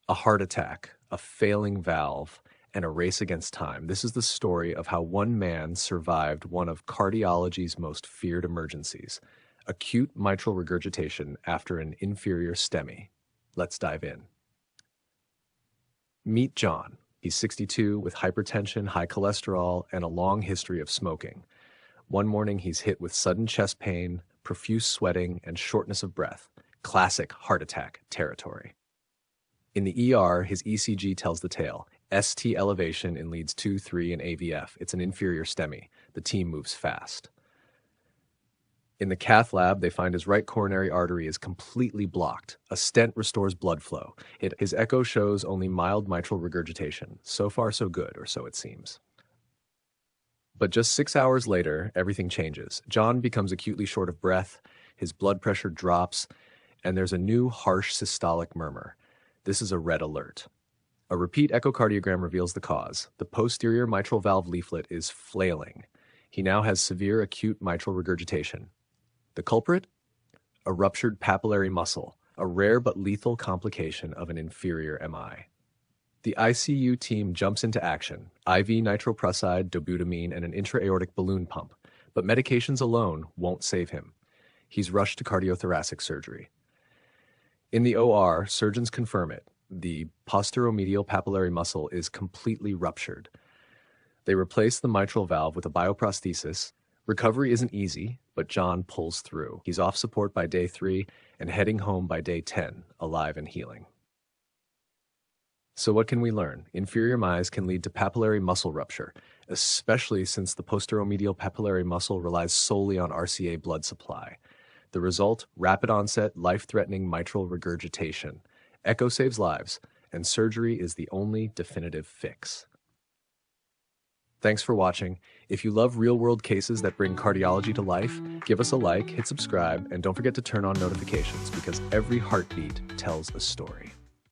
A heart attack, a failing valve, and a race against time. This is the story of how one man survived one of cardiology's most feared emergencies, acute mitral regurgitation after an inferior STEMI. Let's dive in. Meet John. He's 62 with hypertension, high cholesterol, and a long history of smoking. One morning, he's hit with sudden chest pain, profuse sweating, and shortness of breath. Classic heart attack territory. In the ER, his ECG tells the tale. ST elevation in leads 2, 3, and AVF. It's an inferior STEMI. The team moves fast. In the cath lab, they find his right coronary artery is completely blocked. A stent restores blood flow. His echo shows only mild mitral regurgitation. So far, so good, or so it seems. But just 6 hours later, everything changes. John becomes acutely short of breath, his blood pressure drops, and there's a new harsh systolic murmur. This is a red alert. A repeat echocardiogram reveals the cause. The posterior mitral valve leaflet is flailing. He now has severe acute mitral regurgitation. The culprit? A ruptured papillary muscle, a rare but lethal complication of an inferior MI. The ICU team jumps into action, IV nitroprusside, dobutamine, and an intra-aortic balloon pump, but medications alone won't save him. He's rushed to cardiothoracic surgery. In the OR, surgeons confirm it. The posteromedial papillary muscle is completely ruptured. They replace the mitral valve with a bioprosthesis. Recovery isn't easy, but John pulls through. He's off support by day 3 and heading home by day 10, alive and healing. So what can we learn? Inferior MIs can lead to papillary muscle rupture, especially since the posteromedial papillary muscle relies solely on RCA blood supply. The result, rapid onset, life-threatening mitral regurgitation. Echo saves lives, and surgery is the only definitive fix. Thanks for watching. If you love real-world cases that bring cardiology to life, give us a like, hit subscribe, and don't forget to turn on notifications because every heartbeat tells a story.